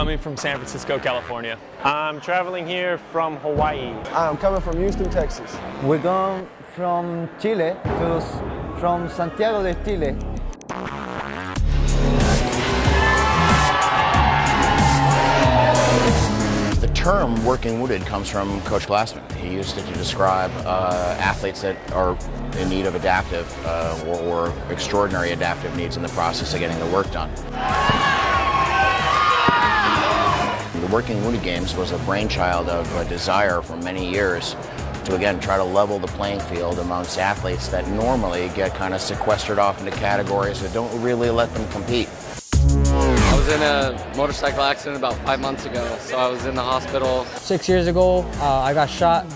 coming from San Francisco, California. I'm traveling here from Hawaii. I'm coming from Houston, Texas. We're going from Chile from Santiago de Chile. The term working wounded comes from Coach Glassman. He used it to describe athletes that are in need of adaptive or extraordinary adaptive needs in the process of getting the work done. The Working Wounded Games was a brainchild of a desire for many years to, again, try to level the playing field amongst athletes that normally get kind of sequestered off into categories that don't really let them compete. I was in a motorcycle accident about 5 months ago, so I was in the hospital. 6 years ago, I got shot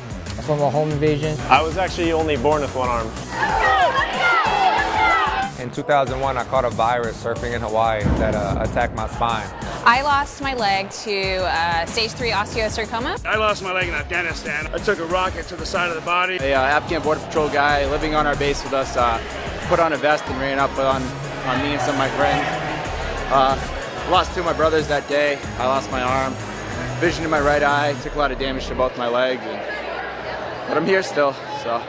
from a home invasion. I was actually only born with one arm. In 2001, I caught a virus surfing in Hawaii that attacked my spine. I lost my leg to stage 3 osteosarcoma. I lost my leg in Afghanistan. I took a rocket to the side of the body. A Afghan Border Patrol guy living on our base with us put on a vest and ran up on me and some of my friends. Lost 2 of my brothers that day. I lost my arm, vision in my right eye, took a lot of damage to both my legs, but I'm here still, so.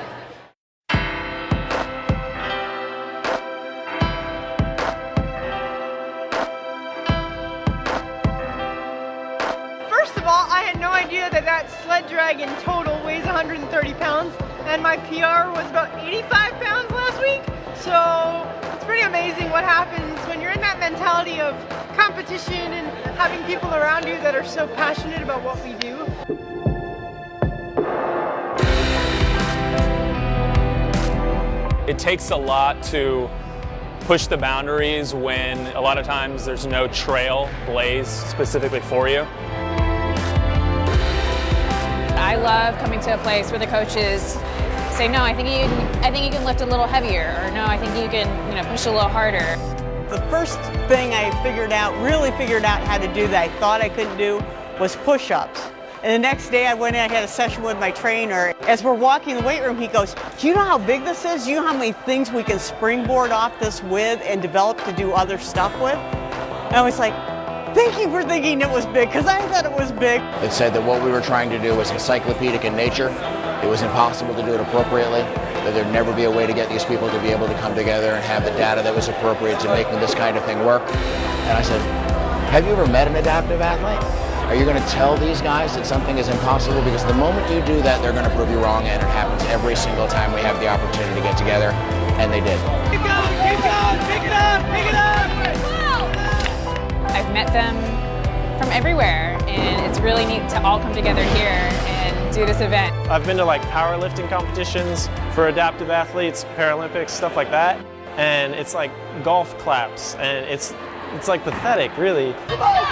First of all, I had no idea that sled drag in total weighs 130 pounds, and my PR was about 85 pounds last week, so it's pretty amazing what happens when you're in that mentality of competition and having people around you that are so passionate about what we do. It takes a lot to push the boundaries when a lot of times there's no trail blaze specifically for you. I love coming to a place where the coaches say, no, I think you can lift a little heavier, or no, I think you can push a little harder. The first thing I really figured out how to do that I thought I couldn't do was push-ups. And the next day I went in, I had a session with my trainer. As we're walking in the weight room, he goes, do you know how big this is? Do you know how many things we can springboard off this with and develop to do other stuff with? And I was like, thank you for thinking it was big, because I thought it was big. It said that what we were trying to do was encyclopedic in nature. It was impossible to do it appropriately, that there'd never be a way to get these people to be able to come together and have the data that was appropriate to making this kind of thing work. And I said, have you ever met an adaptive athlete? Are you going to tell these guys that something is impossible? Because the moment you do that, they're going to prove you wrong, and it happens every single time we have the opportunity to get together, and they did. Keep going, pick it up, pick it up! I've met them from everywhere, and it's really neat to all come together here and do this event. I've been to like powerlifting competitions for adaptive athletes, Paralympics, stuff like that. And it's like golf claps, and it's like pathetic, really. Come on!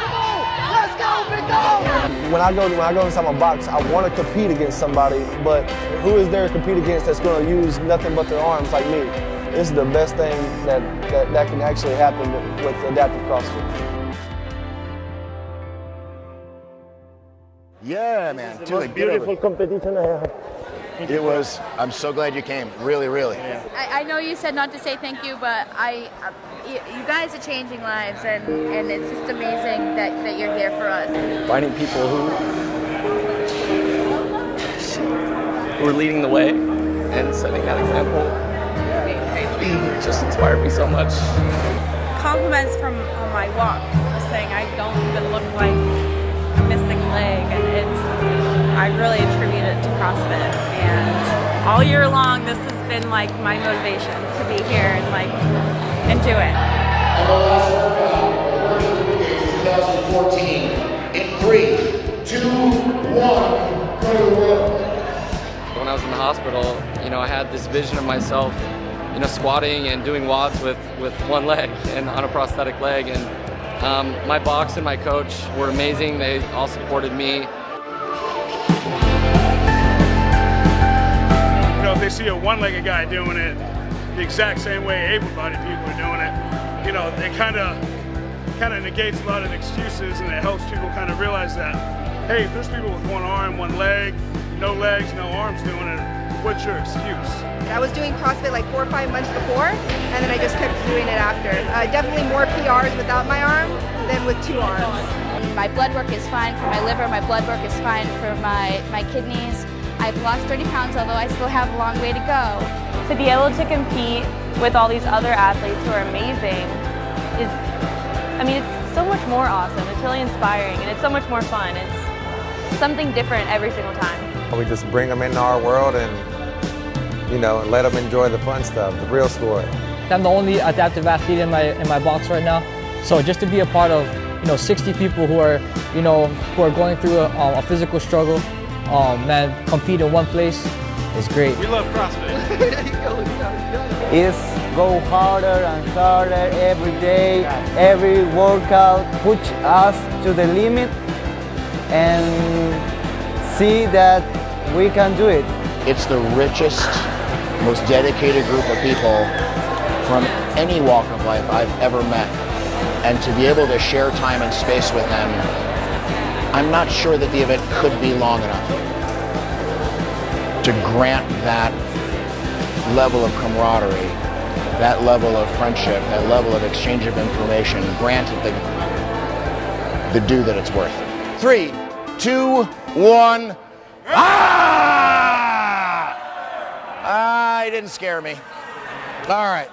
Let's go, big dog! When I go inside my box, I want to compete against somebody, but who is there to compete against that's going to use nothing but their arms like me? This is the best thing that can actually happen with adaptive CrossFit. Yeah, man. It's the most beautiful competition I have. It was. I'm so glad you came. Really, really. Yeah. I know you said not to say thank you, but you guys are changing lives, and it's just amazing that you're here for us. Finding people who are leading the way and setting that example just inspired me so much. Compliments from on my walk, saying I don't even look like a missing leg, and I really attribute it to CrossFit. And all year long, this has been like my motivation to be here and do it. 2014 in 3, 2, 1, go to the world. When I was in the hospital, I had this vision of myself, squatting and doing WODs with one leg and on a prosthetic leg. And my box and my coach were amazing. They all supported me. If they see a one-legged guy doing it the exact same way able-bodied people are doing it, it kind of negates a lot of excuses, and it helps people kind of realize that, hey, if there's people with one arm, one leg, no legs, no arms doing it, what's your excuse? I was doing CrossFit like 4 or 5 months before, and then I just kept doing it after. Definitely more PRs without my arm than with 2 arms. and my blood work is fine for my liver, my blood work is fine for my kidneys. I've lost 30 pounds, although I still have a long way to go. To be able to compete with all these other athletes who are amazing is, I mean, it's so much more awesome. It's really inspiring, and it's so much more fun. It's something different every single time. We just bring them into our world and, you know, let them enjoy the fun stuff, the real sport. I'm the only adaptive athlete in my box right now. So just to be a part of, 60 people who are, who are going through a physical struggle, man, compete in one place is great. We love CrossFit. Is go harder and harder every day, every workout, push us to the limit and see that we can do it. It's the richest, most dedicated group of people from any walk of life I've ever met. And to be able to share time and space with them, I'm not sure that the event could be long enough to grant that level of camaraderie, that level of friendship, that level of exchange of information, granted the due that it's worth. 3, 2, 1. Ah! It didn't scare me. All right.